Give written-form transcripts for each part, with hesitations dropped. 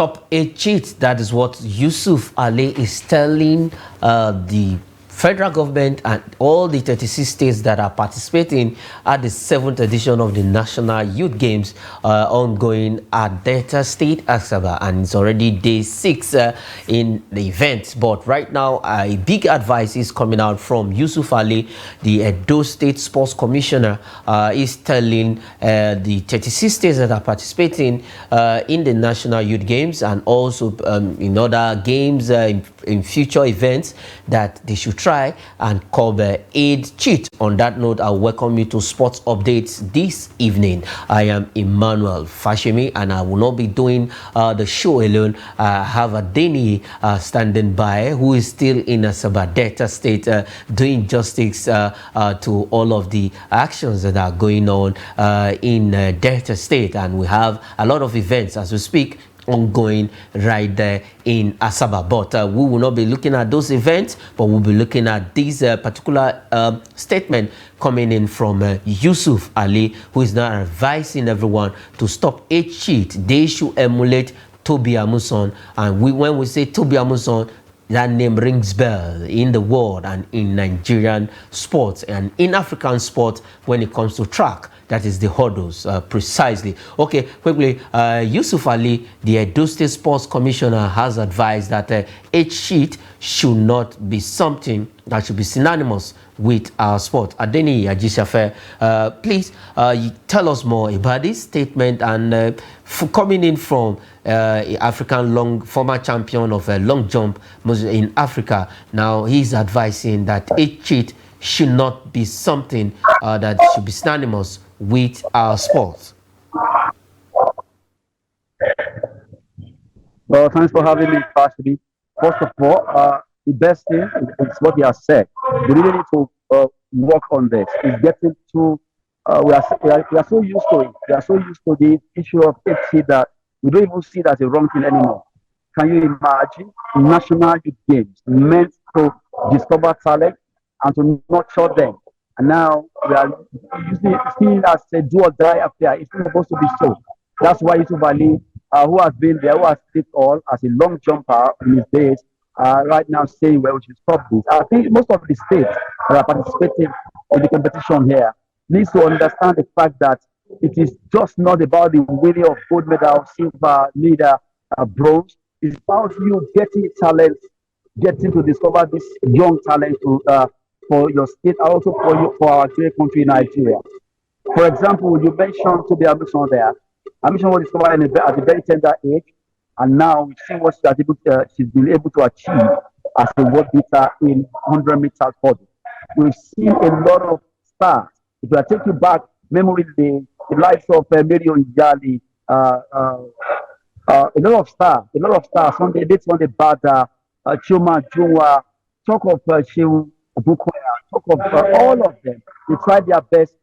stop a cheat. That is what Yusuf Ali is telling the federal government and all the 36 states that are participating at the 7th edition of the National Youth Games ongoing at Delta State, Asaba, and it's already day 6 in the event. But right now, a big advice is coming out from Yusuf Ali, the Edo State Sports Commissioner, is telling the 36 states that are participating in the National Youth Games and also in other games in future events that they should try and cover aid cheat. On that note, I welcome you to Sports Updates this evening. I am Emmanuel Fashemi and I will not be doing the show alone. I have a Deni standing by who is still in Asaba Delta State doing justice to all of the actions that are going on in Delta State, and we have a lot of events as we speak ongoing right there in Asaba. But we will not be looking at those events, but we'll be looking at this particular statement coming in from Yusuf Ali, who is now advising everyone to stop a cheat. They should emulate Toby Amuson. And when we say Toby Amuson, that name rings bell in the world and in Nigerian sports and in African sports when it comes to track. That is the hurdles, precisely. Okay, quickly, Yusuf Ali, the Edo State Sports Commissioner, has advised that a cheat should not be something that should be synonymous with our sport. Adeni Ajishafe, please tell us more about this statement and coming in from African former champion of long jump in Africa. Now he's advising that a cheat should not be something that should be synonymous with our sport. Well, thanks for having me, Pastor. First of all, the best thing is what he has said. We really need to work on this. It's getting too. We are so used to it. We are so used to the issue of FC that we don't even see it as a wrong thing anymore. Can you imagine national youth games meant to discover talent and to nurture them? And now we are usually seeing it as a do or die affair. It's not supposed to be so. That's why Yusuf Ali, who has been there, who has did all as a long jumper in his days, right now saying, well, we should stop this. I think most of the states that are participating in the competition here needs to understand the fact that it is just not about the winning of gold medal, silver, leader, bronze. It's about you getting talent, getting to discover this young talent to for your state, also for our great country, Nigeria. For example, you mentioned to be Ambition there. Ambition was discovered at a very tender age, and now we see what she's been able to achieve as a world beater in 100 meters hurdle. We've seen a lot of stars. If I take you back memory lane, the likes of Mario Njali, a lot of stars. Sunday Bada, Chuma Jua, talk of Shehu Bukoya, talk of all of them. They tried their best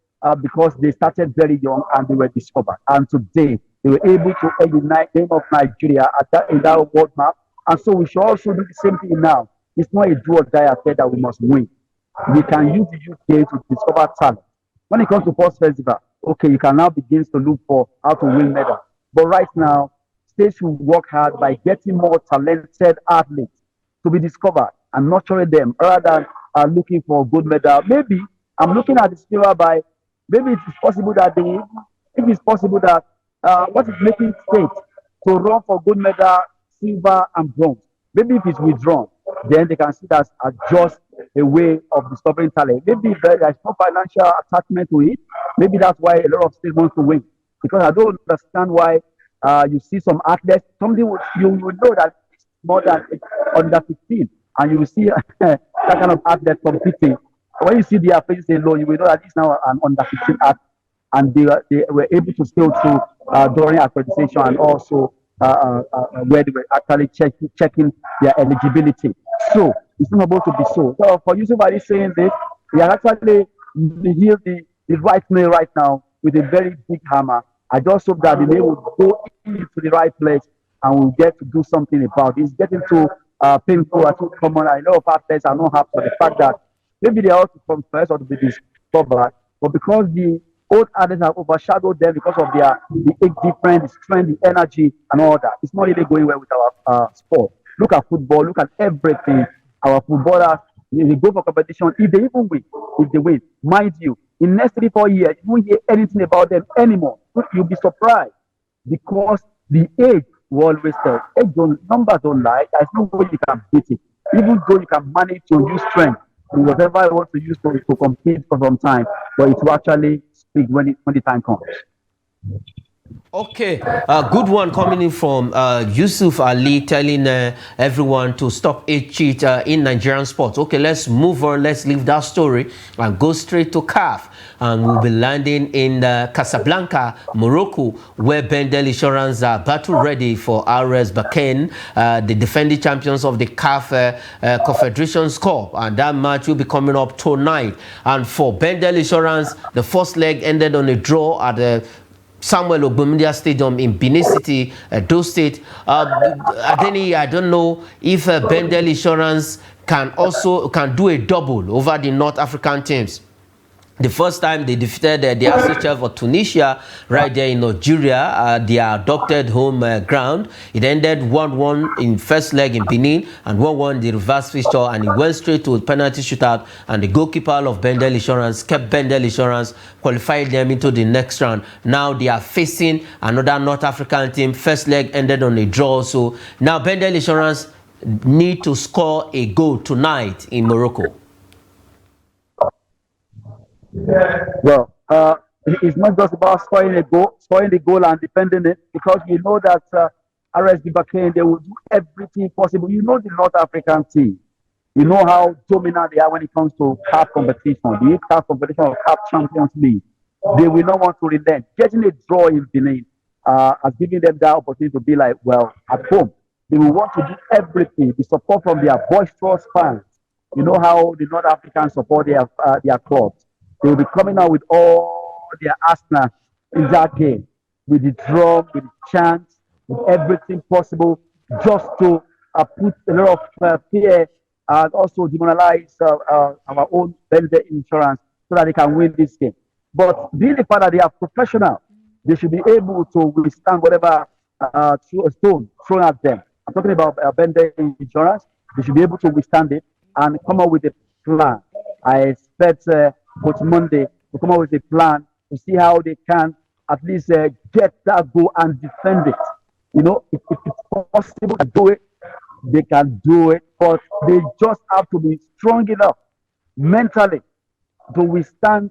because they started very young and they were discovered. And today they were able to unite the name of Nigeria in that world map. And so we should also do the same thing now. It's not a do or die affair that we must win. We can use the UK to discover talent. When it comes to Sports Festival, okay, you can now begin to look for how to win medal. But right now, states should work hard by getting more talented athletes to be discovered and nurturing them rather than looking for a good medal. Maybe I'm looking at the silver by maybe it is possible that what is making states to run for gold medal, silver, and bronze. Maybe if it's withdrawn, then they can see that as just a way of discovering talent. Maybe there is no financial attachment to it. Maybe that's why a lot of states want to win. Because I don't understand why you see some athletes, you will know that it's more than under 15, and you will see that kind of athlete competing. When you see their faces alone, you will know that it's now an under 15 athlete, and they were able to scale through during accreditation and also where they were actually checking their eligibility. So it's not supposed to be so. So for Yusuf Ali saying this, we are actually hear the right nail right now with a very big hammer. I just hope that the nail will go into the right place and we'll get to do something about it. It's getting too painful and too common. I know of athletes are not happy for the fact that maybe they ought to come first or to be discovered, but because the Old athletes have overshadowed them because of the age difference, the strength, the energy, and all that. It's not really going well with our sport. Look at football. Look at everything. Our footballers, they go for competition. If they even win, if they win, mind you, in next 3 4 years, you won't hear anything about them anymore. You'll be surprised because the age will always tell. Age don't, numbers don't lie. There's no way you can beat it. Even though you can manage to use strength in whatever you want to use to compete for some time, but it will actually speak when the time comes. Okay, good one coming in from Yusuf Ali telling everyone to stop age cheat in Nigerian sports. Okay, let's move on. Let's leave that story and go straight to CAF. And we'll be landing in Casablanca, Morocco, where Bendel Insurance are battle ready for RS Berkane, the defending champions of the CAF Confederations Cup. And that match will be coming up tonight. And for Bendel Insurance, the first leg ended on a draw at the Samuel Ogbomundia Stadium in Benin City, Edo State. Adeni, I don't know if Bendel Insurance can do a double over the North African teams. The first time they defeated the SHL for Tunisia right there in Nigeria, their adopted home ground. It ended 1-1 in first leg in Benin and 1-1 the reverse fixture, and it went straight to a penalty shootout, and the goalkeeper of Bendel Insurance kept Bendel Insurance, qualified them into the next round. Now they are facing another North African team. First leg ended on a draw. So now Bendel Insurance need to score a goal tonight in Morocco. Well, it's not just about scoring the goal and defending it, because we know that RSB Berkane, they will do everything possible. You know the North African team. You know how dominant they are when it comes to CAF competition, the CAF competition or CAF Champions League. They will not want to relent. Getting a draw in Benin has given them that opportunity to be like, well, at home. They will want to do everything. The support from their boisterous fans. You know how the North Africans support their clubs. They will be coming out with all their arsenal in that game, with the drum, with the chants, with everything possible, just to put a lot of fear and also demoralize our own Bendel Insurance so that they can win this game. But being the fact that they are professional, they should be able to withstand whatever stone thrown at them. I'm talking about Bendel Insurance. They should be able to withstand it and come up with a plan. I expect Coach Monday to come up with a plan to see how they can at least get that goal and defend it. You know, if it's possible to do it, they can do it, but they just have to be strong enough mentally to withstand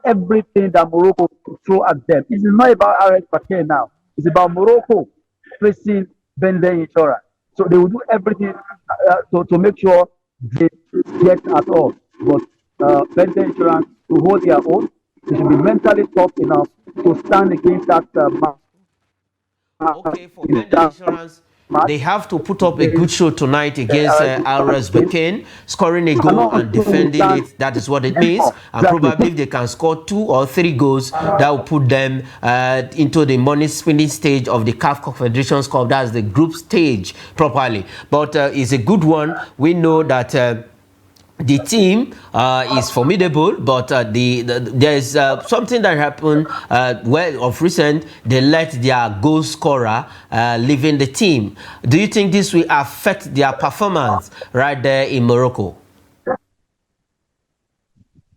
everything that Morocco throw at them. It's not about RS Berkane now. It's about Morocco facing Bendel Insurance. So they will do everything to make sure they get at all. But Bendel Insurance, to hold their own, they should be mentally tough enough to stand against that Okay, for Bendel Insurance, they have to put up a good show tonight against RS Berkane, scoring a goal and defending it. That is what it means. And probably if they can score 2 or 3 goals, that will put them into the money spinning stage of the CAF Confederations Cup. That's the group stage properly. But it's a good one. We know that the team is formidable, but there's something that happened well of recent. They let their goal scorer leaving the team. Do you think this will affect their performance right there in Morocco?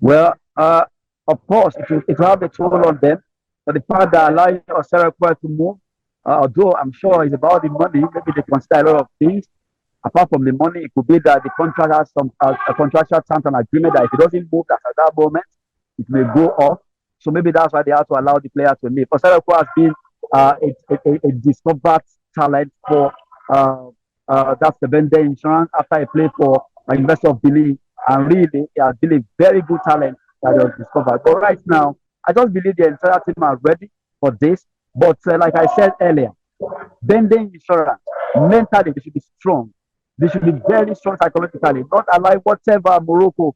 Well, of course, it will have a toll on them. But the fact that allowing Osera to move, although I'm sure it's about the money, maybe they consider a lot of things. Apart from the money, it could be that the contract has some a contractual terms and agreement that if it doesn't move at that moment, it may go off. So maybe that's why they have to allow the player to leave. Osarako has been a discovered talent for that's the Bendel Insurance after he played for University of Benin, and really he has been a very good talent that was discovered. But right now, I just believe the entire team are ready for this. But like I said earlier, Bendel Insurance, mentally they should be strong. They should be very strong psychologically, not allow whatever Morocco,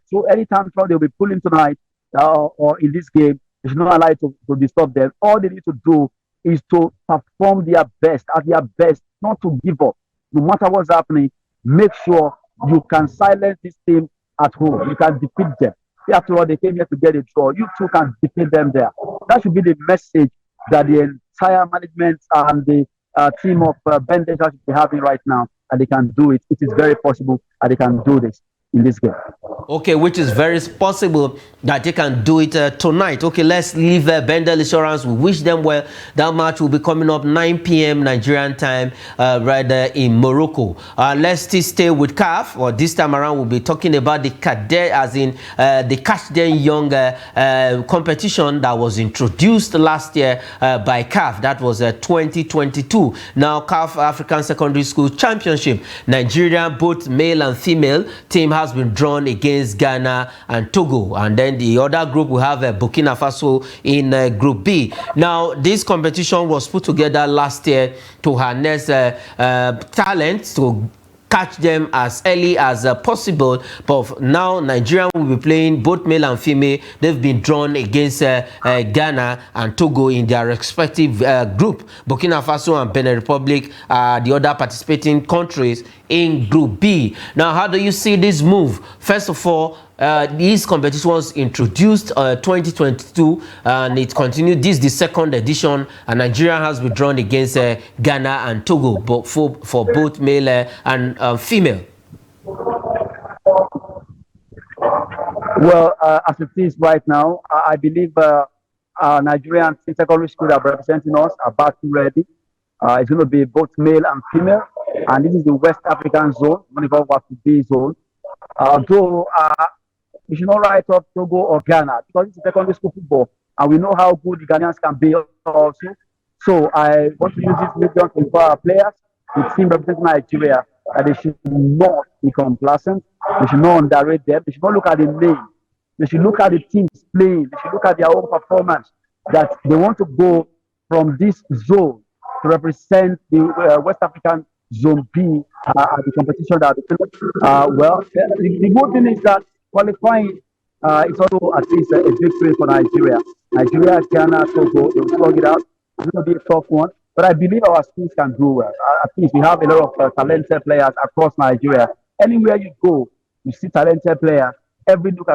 so anytime they'll be pulling tonight or in this game, they should not allow it to disturb them. All they need to do is to perform their best, at their best, not to give up. No matter what's happening, make sure you can silence this team at home. You can defeat them. After all, they came here to get a draw. You two can defeat them there. That should be the message that the entire management and the team of Bendel should be having right now, and they can do it. It is very possible that they can do this in this game. Okay, which is very possible that they can do it tonight. Okay, let's leave Bendel Insurance. We wish them well. That match will be coming up 9 p.m. Nigerian time right there in Morocco. Let's still stay with CAF, or this time around we'll be talking about the cadet, as in the Catch Them Young competition that was introduced last year by CAF. That was 2022. Now CAF African Secondary School Championship. Nigeria, both male and female team has been drawn against Ghana and Togo, and then the other group we have Burkina Faso in Group B. Now this competition was put together last year to harness talent, to catch them as early as possible, but now Nigeria will be playing both male and female. They've been drawn against Ghana and Togo in their respective group. Burkina Faso and Benin Republic are the other participating countries in Group B. Now, how do you see this move? First of all, this competition was introduced 2022 and it continued. This is the second edition, and Nigeria has withdrawn against Ghana and Togo, but for both male and female. Well, as it is right now, I believe Nigerian secondary school that are representing us are back ready. It's going to be both male and female, and this is the West African zone, what to be zone. Though we should not write up Togo or Ghana because it's secondary school football, and we know how good the Ghanaians can be also. So I want to use this medium to empower our players, the team representing Nigeria, that they should not be complacent. They should not underrate them. They should not look at the name. They should look at the teams playing. They should look at their own performance. That they want to go from this zone to represent the West African Zone B at the competition that the good thing is that qualifying is also at least a victory for Nigeria. Nigeria, Ghana, Togo, they will slug it out. It's going to be a tough one, but I believe our schools can do well. At least we have a lot of talented players across Nigeria. Anywhere you go, you see talented players. Every nook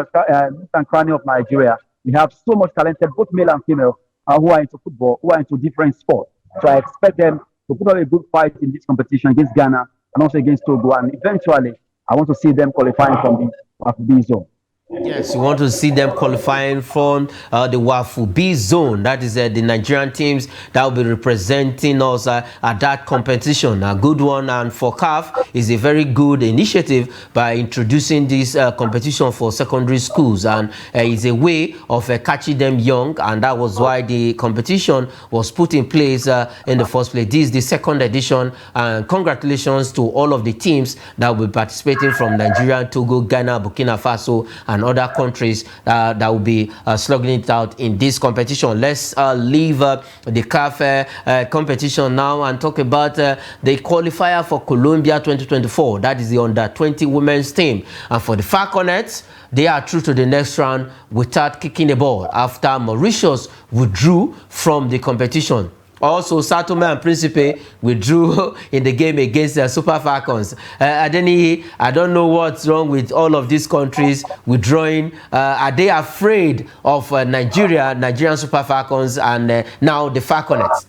and cranny of Nigeria, we have so much talented, both male and female, who are into football, who are into different sports. So I expect them to put on a good fight in this competition against Ghana and also against Togo. And eventually, I want to see them qualifying from the B zone. Yes, you want to see them qualifying from the WAFU B zone. That is the Nigerian teams that will be representing us at that competition. A good one, and for CAF is a very good initiative by introducing this competition for secondary schools, and is a way of catching them young, and that was why the competition was put in place in the first place. This is the second edition, and congratulations to all of the teams that will be participating from Nigeria, Togo, Ghana, Burkina Faso, and other countries that will be slugging it out in this competition. Let's leave the CAF competition now and talk about the qualifier for Colombia 2024. That is the under-20 women's team. And for the Falconets, they are through to the next round without kicking the ball after Mauritius withdrew from the competition. Also, Sao Tome and Principe withdrew in the game against the Super Falcons. Adeni, I don't know what's wrong with all of these countries withdrawing. Are they afraid of Nigerian Super Falcons, and now the Falconets?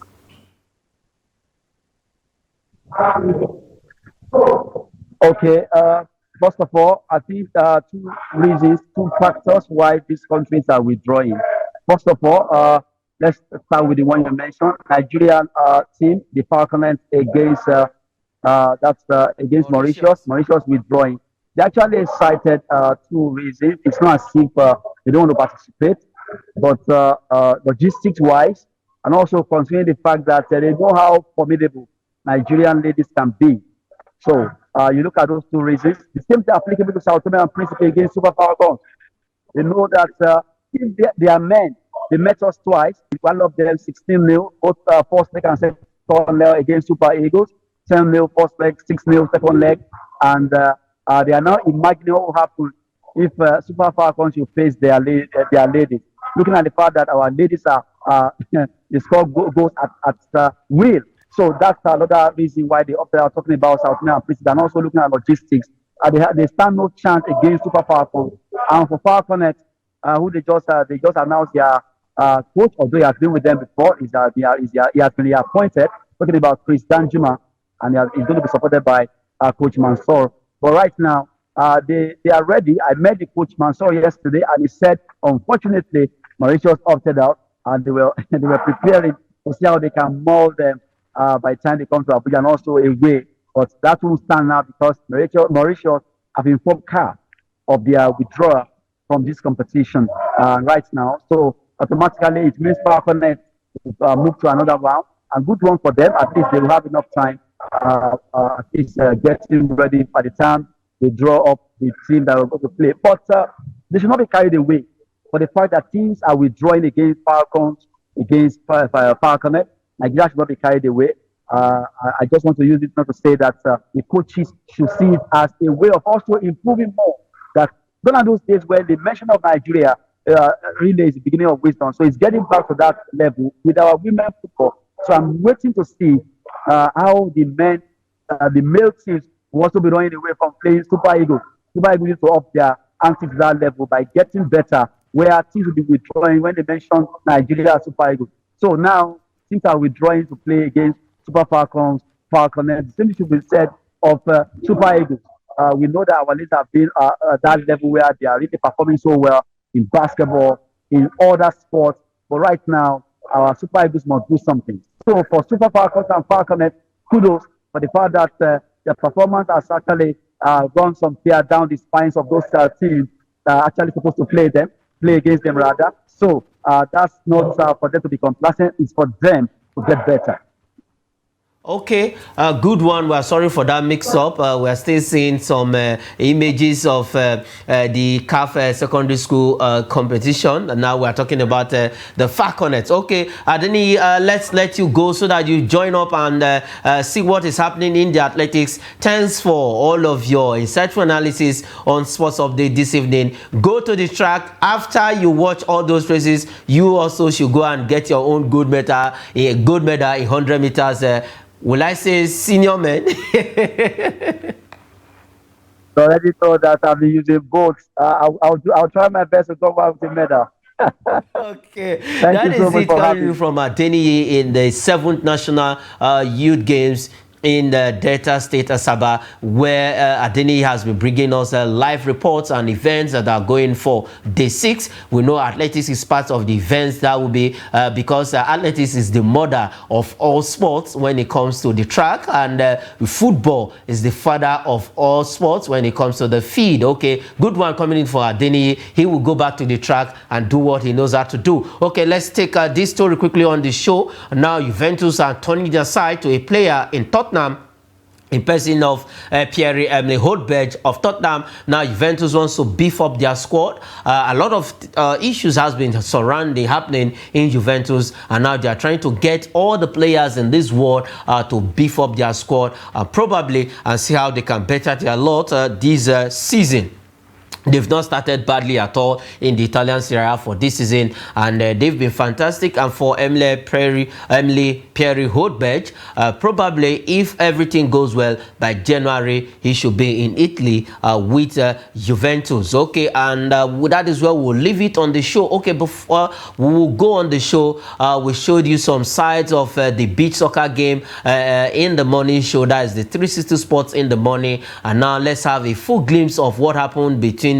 Okay. First of all, I think there are two factors why these countries are withdrawing. First of all, let's start with the one you mentioned. Nigerian team, the Falconets against against Mauritius. Mauritius withdrawing. They actually cited two reasons. It's not as if they don't want to participate, but logistics-wise, and also considering the fact that they know how formidable Nigerian ladies can be. So you look at those two reasons. The same thing applicable to Sao Tome and Principe against Super Falcons. They know that if they are men, they met us twice. One of them 16-0, both first leg and second leg against Super Eagles. 10-0 first leg, 6-0 second leg. And they are now imagining what will happen if Super Falcons should face their ladies. Looking at the fact that our ladies are they score goals at will. So that's another reason why they are talking about South American Principe, and also looking at logistics. They stand no chance against Super Falcons. And for Falconets, who they just announced their coach, although he has been with them before, he has been reappointed. Talking about Chris Danjuma, and he's going to be supported by Coach Mansour. But right now, they are ready. I met the Coach Mansour yesterday, and he said, unfortunately, Mauritius opted out, and they were they were preparing to see how they can mold them by the time they come to Abuja, and also away. But that won't stand now because Mauritius have informed CAF of their withdrawal from this competition right now. So automatically, it means Berkane move to another round. And good one for them. At least they will have enough time. At least getting ready by the time they draw up the team that will go to play. But they should not be carried away for the fact that teams are withdrawing against Falcons, against Berkane. Nigeria should not be carried away. I just want to use it not to say that the coaches should see it as a way of also improving more. That gone are those days when the mention of Nigeria really is the beginning of wisdom. So it's getting back to that level with our women football. So I'm waiting to see how the male teams will also be running away from playing Super Eagles. Super Eagles need to up their antics to that level by getting better, where teams will be withdrawing when they mention Nigeria Super Eagles. So now teams are withdrawing to play against Super Falcons, Falcons. The same should be said of Super Eagles. We know that our leagues have been at that level where they are really performing so well in basketball, in other sports. But right now, our Super Eagles must do something. So for Super Falcons and Falcons, kudos for the fact that their performance has actually run some fear down the spines of those teams that are actually supposed to play against them rather. So that's not for them to be complacent. It's for them to get better. Okay, good one. We're sorry for that mix-up. We're still seeing some images of the CAF secondary school competition. And now we're talking about the Falconets. Okay, Adeni, let's let you go so that you join up and see what is happening in the athletics. Thanks for all of your insightful analysis on Sports Update this evening. Go to the track. After you watch all those races, you also should go and get your own gold medal in 100 meters. Will I say senior men? Already told that I'll be using both. I'll try my best to come out with the medal. Okay, that is it coming from Adeniyi in the 7th National Youth Games in the Delta State Asaba, where Adeniyi has been bringing us live reports and events that are going for day 6. We know athletics is part of the events that will be because athletics is the mother of all sports when it comes to the track, and football is the father of all sports when it comes to the field. Okay, good one coming in for Adeniyi. He will go back to the track and do what he knows how to do. Okay, let's take this story quickly on the show. Now Juventus are turning their side to a player in Tottenham in person of Pierre-Emile Højbjerg of Tottenham. Now Juventus wants to beef up their squad. A lot of issues has been happening in Juventus, and now they are trying to get all the players in this world to beef up their squad probably and see how they can better their lot this season. They've not started badly at all in the Italian Serie A for this season, and they've been fantastic. And for Emile Pierre Højbjerg, probably if everything goes well by January, he should be in Italy with Juventus. Okay, and that is where we'll leave it on the show. Okay, before we will go on the show, we showed you some sides of the beach soccer game in the morning show. That is the 360 Sports in the morning. And now let's have a full glimpse of what happened between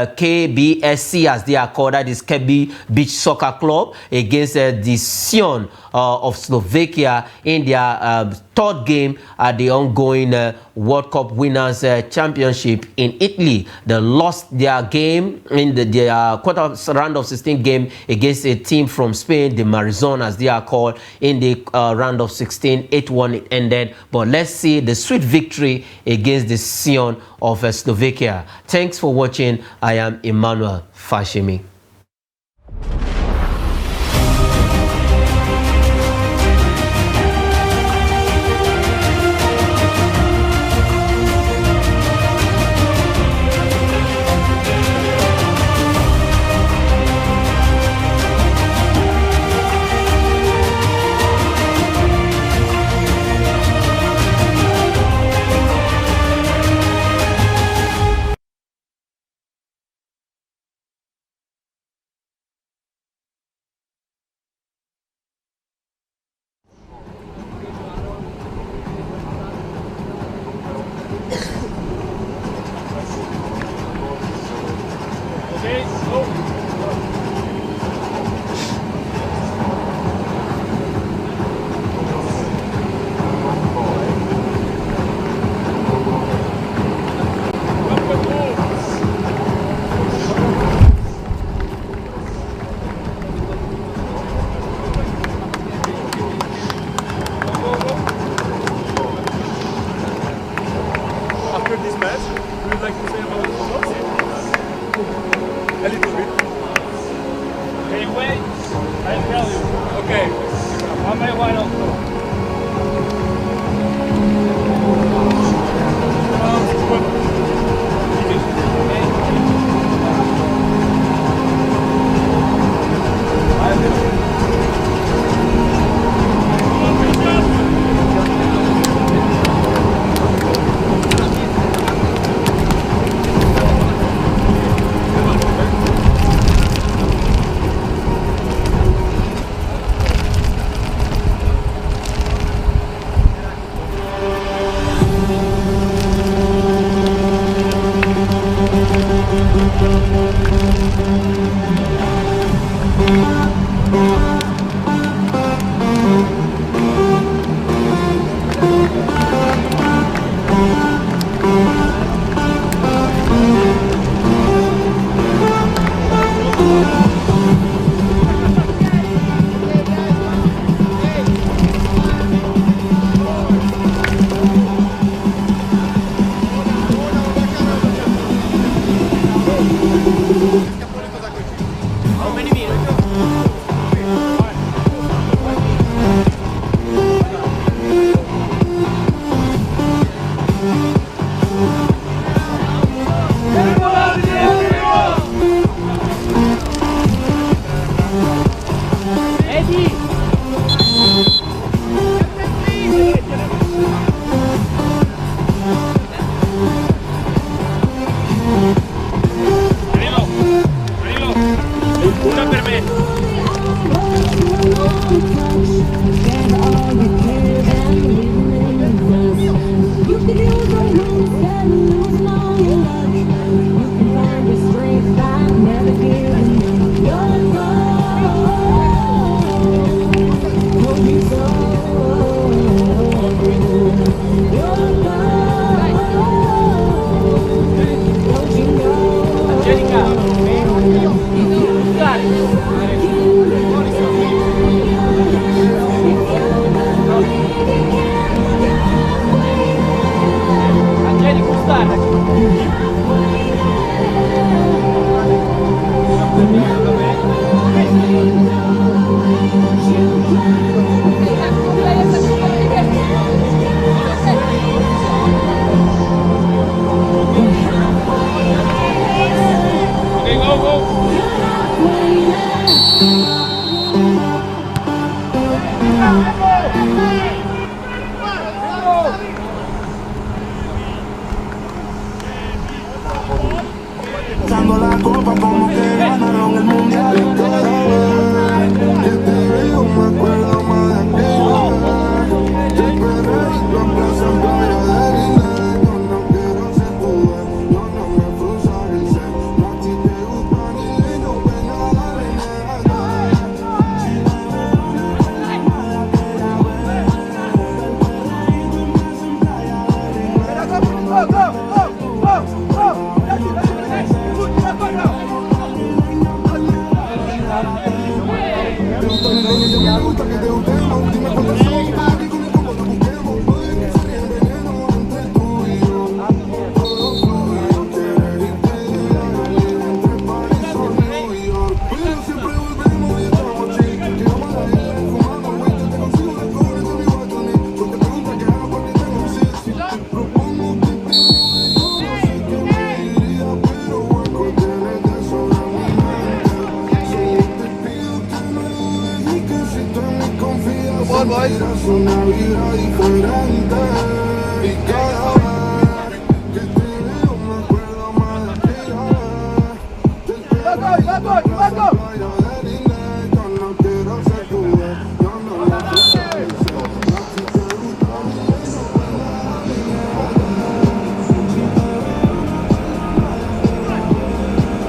KBSC, as they are called, that is KB Beach Soccer Club, against the Sion of Slovakia in their third game at the ongoing World Cup Winners Championship in Italy. They lost their game in their quarter round of 16 game against a team from Spain, the Marizon, as they are called, in the round of 16. 8-1 it ended. But let's see the sweet victory against the Sion of Slovakia. Thanks for watching. I am Emmanuel Fashimi. After this match, we would like to say about the results? A little bit. Can you wait? I'll tell you. Okay. How many wine also? Dando la copa como que ganaron el mundial y todo. Que te veo, me acuerdo más de aquella vez. Te perreíto en plaza en Playa del Inés. Yo no quiero ser tu dueño, yo no me frustra el ser. No a ti te gusta ni lindo, pues nada le niegas. Si me veo una de aquella vez. Te perreíto en plaza en Playa del Inés. Me gusta que te gustemos, dime cuántos son, papi, con el combo te busquemos. Puede que sería el veneno entre tú y yo. Todo fluye, quieres irte de la entre París o New York. Pero siempre volvemos y estamos chill. Llegamos a la isla, fumamos, güey, yo te consigo el cobre con mi guatoní. Porque pregunta que hago por ti tengo un sí. Si te propongo, te pido de todo, sé que me iría, pero hueco tienes de sobra mi mente. Solo te pido que me dudes y que si tú en mi confianza miras una vida diferente. Y cada vez que te veo me acuerdo más de aquella vez.